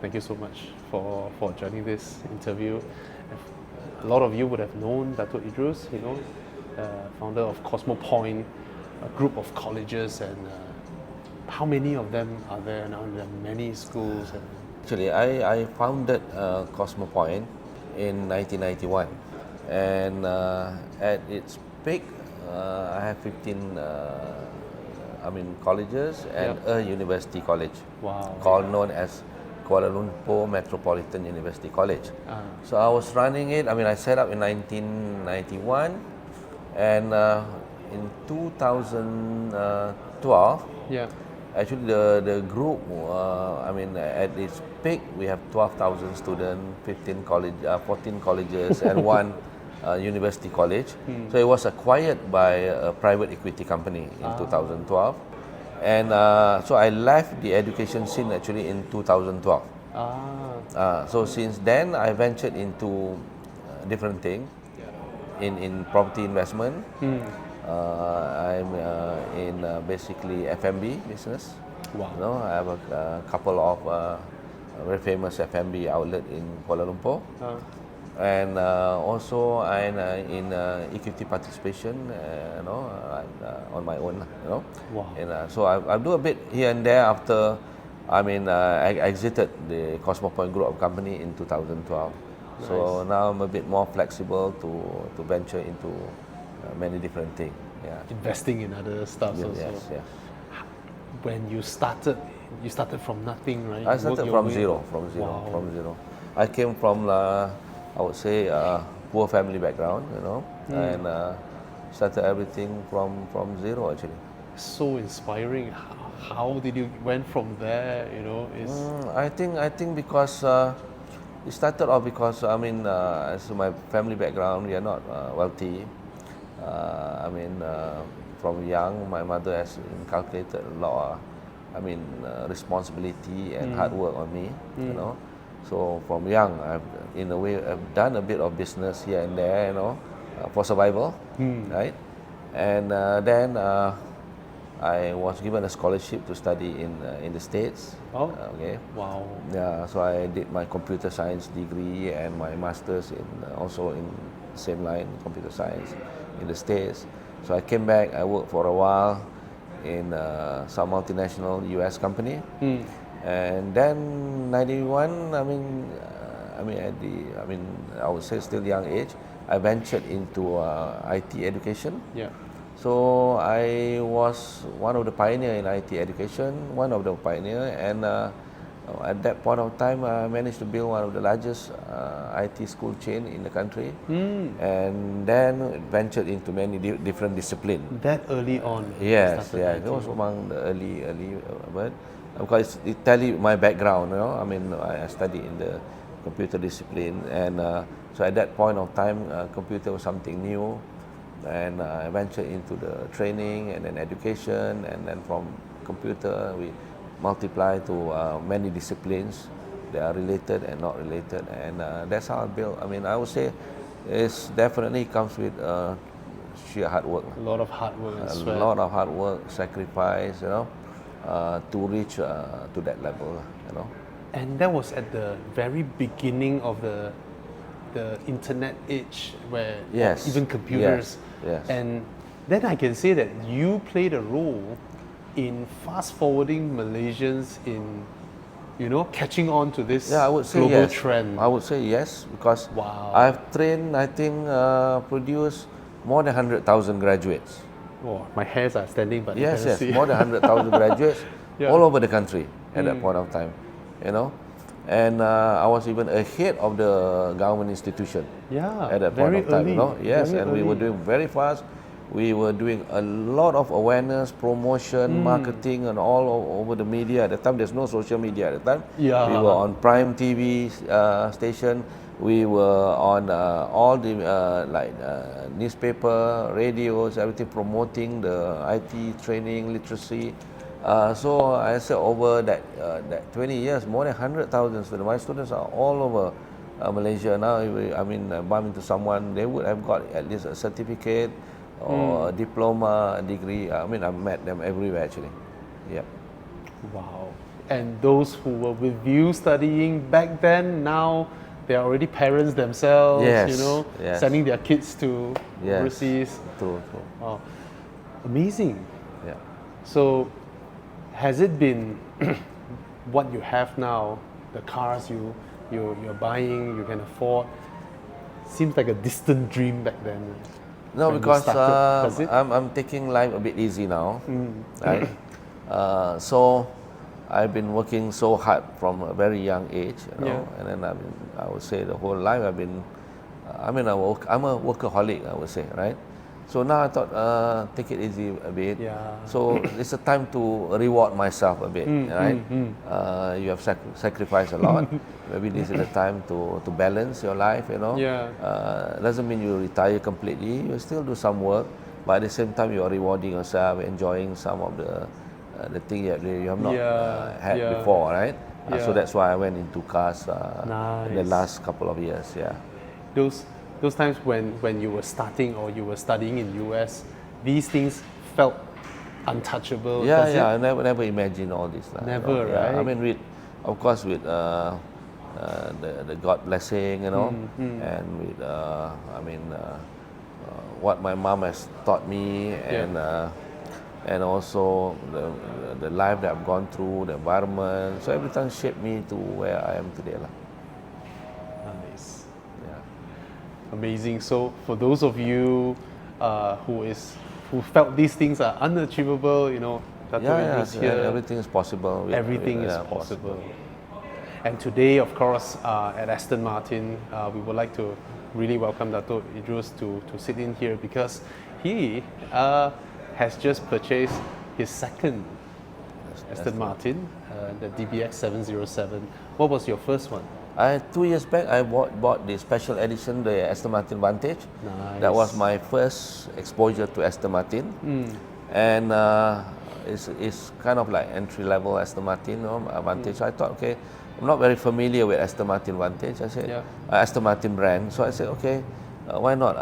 Thank you so much for joining this interview. A lot of you would have known Dato Idrus, founder of Cosmopoint, a group of colleges, and how many of them are there now? There are many schools. Actually, I founded Cosmopoint in 1991, and at its peak, I have 15 colleges and a university college, known as Kuala Lumpur Metropolitan University College. So I was running it. I set up in 1991, and in 2012, actually the group, at its peak, we have 12,000 students, 14 colleges, and one university college. So it was acquired by a private equity company in 2012. And so I left the education scene actually in 2012. So since then, I ventured into different things in property investment. I'm in basically F&B business. I have a couple of very famous F&B outlet in Kuala Lumpur. And also I'm in equity participation, on my own, And so I do a bit here and there after, I exited the Cosmopoint Group of company in 2012. Nice. So now I'm a bit more flexible to venture into many different things. Investing in other stuff also. Yes. When you started from nothing, right? I started from zero. I came from I would say poor family background, and started everything from zero actually. So inspiring. How did you went from there? I think because it started off because as my family background, we are not wealthy. From young, my mother has inculcated a lot of, responsibility and hard work on me, So from young, I've done a bit of business here and there, for survival, right? And then I was given a scholarship to study in the States. Okay. Wow. Yeah, so I did my computer science degree and my master's also in the same line, computer science, in the States. So I came back. I worked for a while in some multinational U.S. company. And then 91, I would say still young age, I ventured into IT education. So I was one of the pioneers in IT education, and at that point of time, I managed to build one of the largest IT school chain in the country, and then ventured into many different disciplines. That early on? Yes, it was among the early, but because it tell you my background, I studied in the computer discipline, and so at that point of time, computer was something new, and I ventured into the training and then education, and then from computer we multiply to many disciplines. They are related and not related, and that's how I built. I would say it's definitely comes with sheer hard work. A lot of hard work and sweat. A lot of hard work, sacrifice, to reach to that level, And that was at the very beginning of the internet age, where even computers. Yes. And then I can say that you played a role in fast forwarding Malaysians in, catching on to this global trend. I would say yes, because I've trained, produced more than 100,000 graduates. Oh, my hairs are standing, but yes, more than 100,000 graduates all over the country at that point of time, And I was even ahead of the government institution at that point of time. Yes, and we were doing very fast. We were doing a lot of awareness, promotion, marketing, and all over the media. At the time, there's no social media at the time. We were on Prime TV station. We were on all the newspaper, radios, everything promoting the IT training, literacy. So I said over that 20 years, more than 100,000 students. My students are all over Malaysia now. Bump into someone, they would have got at least a certificate or a diploma, a degree. I met them everywhere actually. Yeah. Wow. and those who were with you studying back then, now they are already parents themselves, Yes, you know, yes. sending their kids to Yes. overseas. True. Wow, amazing. Yeah. So, has it been what you have now, the cars you're buying, you can afford? Seems like a distant dream back then. No, when you because started. Does it? I'm taking life a bit easy now, right? So I've been working so hard from a very young age, you know, Yeah. and then I would say the whole life I've been, I'm a workaholic, I would say, right? So now I thought, take it easy a bit. Yeah. So it's a time to reward myself a bit, right? You have sacrificed a lot. Maybe this is the time to balance your life, you know. Yeah. Doesn't mean you retire completely. You still do some work, but at the same time you are rewarding yourself, enjoying some of the thing that you have not had Yeah. before, right? So Yeah. that's why I went into cars in the Nice. last couple of years. Yeah. Those times when you were starting or you were studying in US, these things felt untouchable. Yeah, Does yeah. it? I never imagined all this. Never, Yeah. I right? mean, of course, with the God blessing, you know, and with what my mom has taught me, and also the life that I've gone through, the environment. So everything shaped me to where I am today, lah. Nice. Yeah. Amazing. So for those of you who felt these things are unachievable, you know, Dato Idrus here. Everything is possible. Everything is possible. And today, of course, at Aston Martin, we would like to really welcome Dato Idrus to sit in here because he has just purchased his second Aston Martin, the DBX 707. What was your first one? 2 years back, I bought the special edition, the Aston Martin Vantage. Nice. That was my first exposure to Aston Martin, and it's kind of like entry level Aston Martin, you know, Vantage. So I thought, okay, I'm not very familiar with Aston Martin Vantage. I said, Aston Martin brand. So I said, okay, why not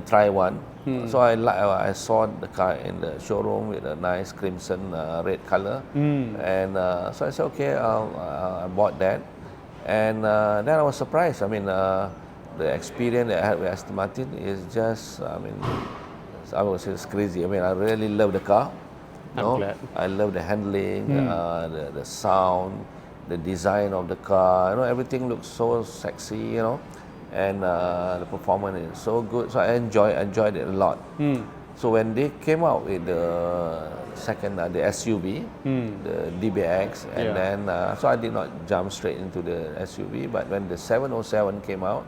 try one. So I saw the car in the showroom with a nice crimson red color, and so I said, okay, I bought that, and then I was surprised. I mean, the experience that I had with Aston Martin is just, I would say it's crazy. I mean, I really love the car. I'm glad. I love the handling, the sound, the design of the car. You know, everything looks so sexy. You know. And the performance is so good, so I enjoyed it a lot. So when they came out with the second, the SUV, the DBX, and then so I did not jump straight into the SUV, but when the 707 came out,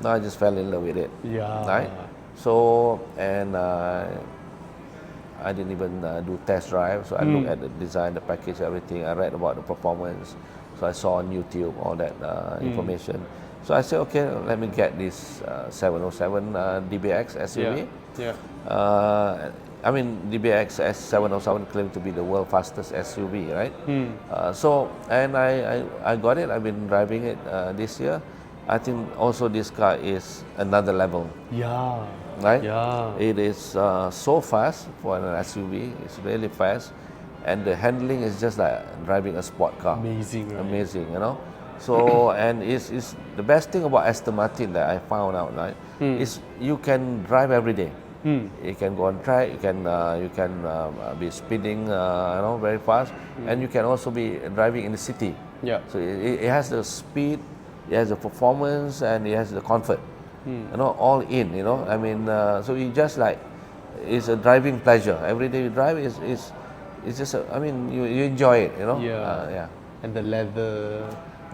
I just fell in love with it. Yeah. Right. So and I didn't even do test drive. So I looked at the design, the package, everything. I read about the performance. So I saw on YouTube all that information. So I said, okay, let me get this 707 DBX SUV. DBX S707 claimed to be the world's fastest SUV, right? So, and I got it. I've been driving it this year. I think also this car is another level. Yeah. Right? Yeah. It is so fast for an SUV. It's really fast. And the handling is just like driving a sport car. Amazing, right? Amazing, you know. So and it's the best thing about Aston Martin that I found out, right? Is you can drive every day. You can go on track. You can be speeding, very fast, and you can also be driving in the city. Yeah. So it has the speed, it has the performance, and it has the comfort. You know, all in. You know, I mean, so you just like it's a driving pleasure. Every day you drive is it's just you enjoy it. You know. Yeah. And the leather.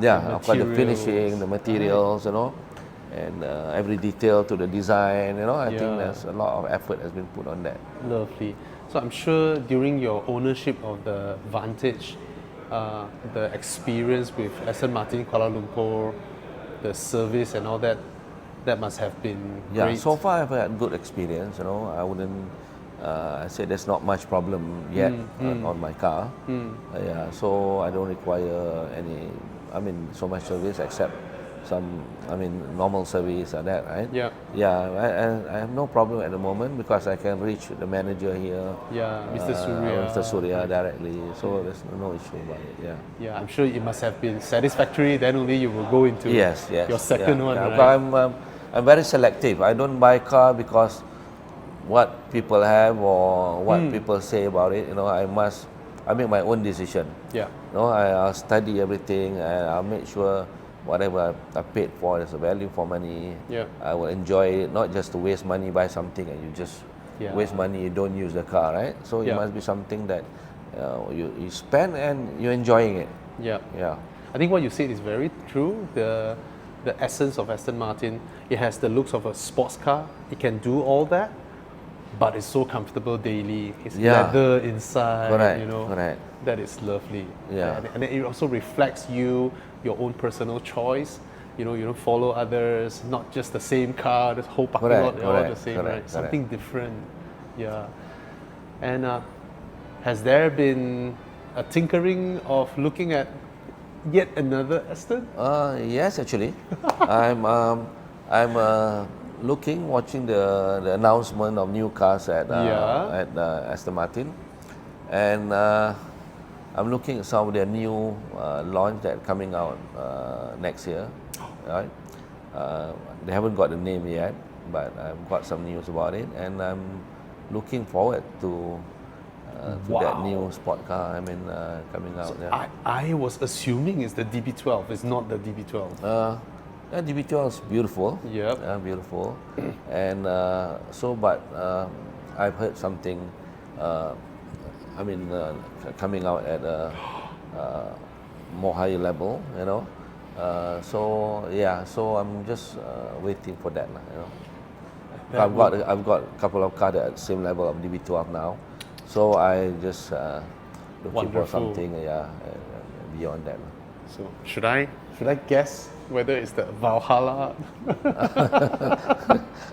Yeah, of course, the finishing, the materials, you know, and every detail to the design, you know. I think there's a lot of effort has been put on that. Lovely. So I'm sure during your ownership of the Vantage, the experience with Aston Martin Kuala Lumpur, the service and all that, that must have been great. So far I've had good experience, you know. I wouldn't say there's not much problem yet on my car. So I don't require so much service except I mean, normal service or that, right? Yeah. Yeah, I have no problem at the moment because I can reach the manager here. Yeah, Mr. Surya. Mr. Surya Right. directly, so there's no issue about it. Yeah. Yeah, I'm sure it must have been satisfactory. Then only you will go into Yes. your second yeah, one, yeah. right? But I'm very selective. I don't buy car because what people have or what people say about it. You know, I make my own decision. Yeah. No, I'll study everything and I'll make sure whatever I paid for is a value for money. Yeah. I will enjoy it, not just to waste money, buy something and you just Yeah. waste money, you don't use the car, right? So it Yeah. must be something that you spend and you're enjoying it. Yeah. Yeah. I think what you said is very true. The essence of Aston Martin, it has the looks of a sports car. It can do all that, but it's so comfortable daily. It's Yeah. leather inside, Correct, you know. correct. That is lovely. Yeah. And it also reflects your own personal choice. You know, you don't follow others, not just the same car, the whole parking Correct, lot, they're all the correct, same, correct, right? Something different. Yeah. And has there been a tinkering of looking at yet another Aston? Yes, actually, I'm watching the announcement of new cars at Aston Martin, and I'm looking at some of their new launch that coming out next year. Right? They haven't got the name yet, but I've got some news about it, and I'm looking forward to that new sport car. I mean, coming out. Yeah. I was assuming it's the DB12. It's not the DB12. Yeah, DB12 is beautiful. Yep. Beautiful. And I've heard something. Coming out at a more higher level. You know. So I'm just waiting for that. You know. I've got a couple of cars at the same level of DB12 now. So I just looking for something beyond that. So should I guess whether it's the Valhalla?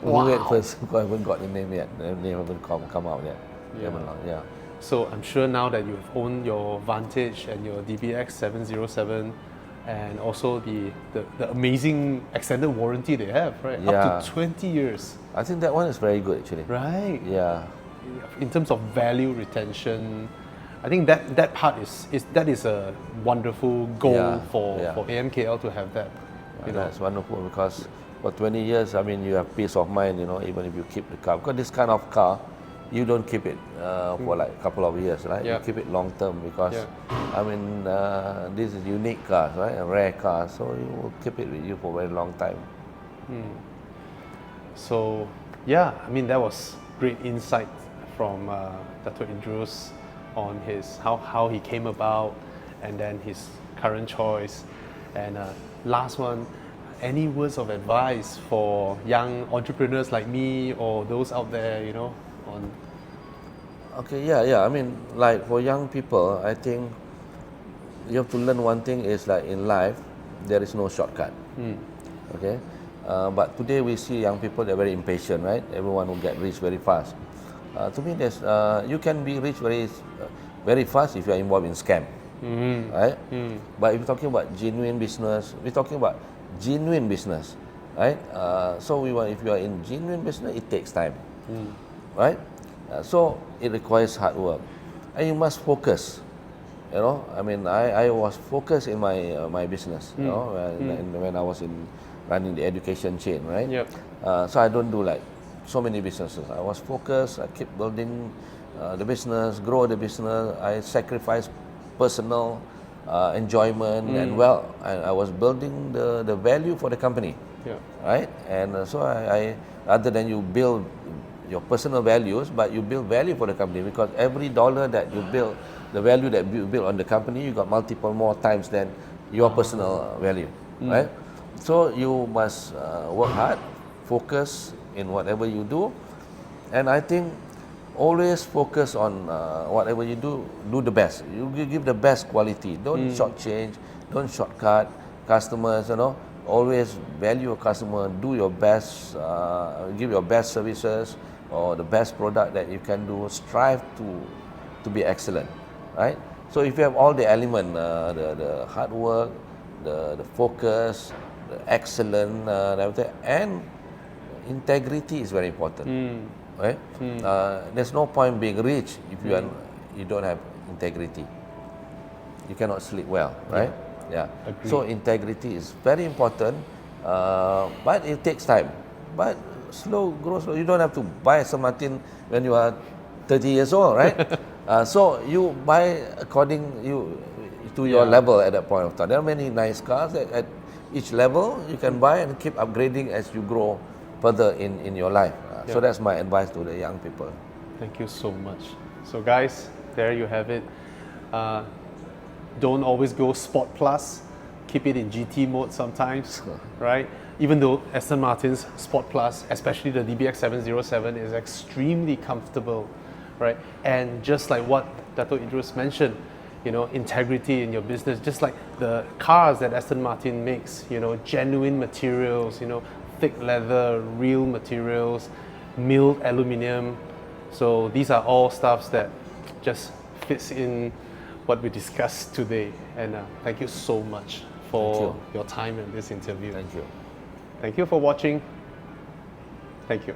Wait first, because I haven't got the name yet. The name haven't come out yet. Yeah. So I'm sure now that you've owned your Vantage and your DBX 707 and also the amazing extended warranty they have, right? Yeah. Up to 20 years. I think that one is very good actually. Right. Yeah. In terms of value retention, I think that part is a wonderful goal for AMKL to have that. That's wonderful because for 20 years, I mean, you have peace of mind, you know, even if you keep the car. Because this kind of car, you don't keep it for like a couple of years, right? You keep it long term because, I mean, this is unique cars, right? A rare car, so you will keep it with you for a very long time. So, yeah, I mean, that was great insight from Dato Idrus on how he came about and then his current choice. And last one, any words of advice for young entrepreneurs like me or those out there, you know, on... Okay, yeah. I mean, like for young people, I think you have to learn one thing is like in life, there is no shortcut. Okay, but today we see young people, they're very impatient, right? Everyone will get rich very fast. To me, you can be rich very fast if you are involved in scam, right? But if you're talking about genuine business, right? If you are in genuine business, it takes time, right? So it requires hard work, and you must focus. You know, I mean, I was focused in my business. You know, when I was running the education chain, right? Yep. So I don't do like so many businesses. I was focused. I keep building the business, grow the business. I sacrificed personal enjoyment and I was building the value for the company, right? And so I rather than you build your personal values, but you build value for the company because every dollar that you build, the value that you build on the company, you got multiple more times than your personal value, right? So you must work hard, focus in whatever you do, and I think always focus on whatever you do the best. You give the best quality. Don't shortchange, don't shortcut customers. You know, always value your customer. Do your best. Give your best services or the best product that you can do. Strive to be excellent, right? So if you have all the element, the hard work, the focus, excellent, and integrity is very important, right? There's no point being rich if you don't have integrity. You cannot sleep well, right? Yeah. So integrity is very important, but it takes time. But grow slow. You don't have to buy Aston Martin when you are 30 years old, right? So you buy according to your level at that point of time. There are many nice cars at each level you can buy and keep upgrading as you grow further in your life. So that's my advice to the young people. Thank you so much. So guys, there you have it. Don't always go Sport Plus. Keep it in GT mode sometimes, right? Even though Aston Martin's Sport Plus, especially the DBX 707, is extremely comfortable, right? And just like what Dato Idrus mentioned, you know, integrity in your business, just like the cars that Aston Martin makes, you know, genuine materials, you know, thick leather, real materials, milled aluminium. So these are all stuffs that just fits in what we discussed today. And thank you so much for your time in this interview. Thank you. Thank you for watching. Thank you.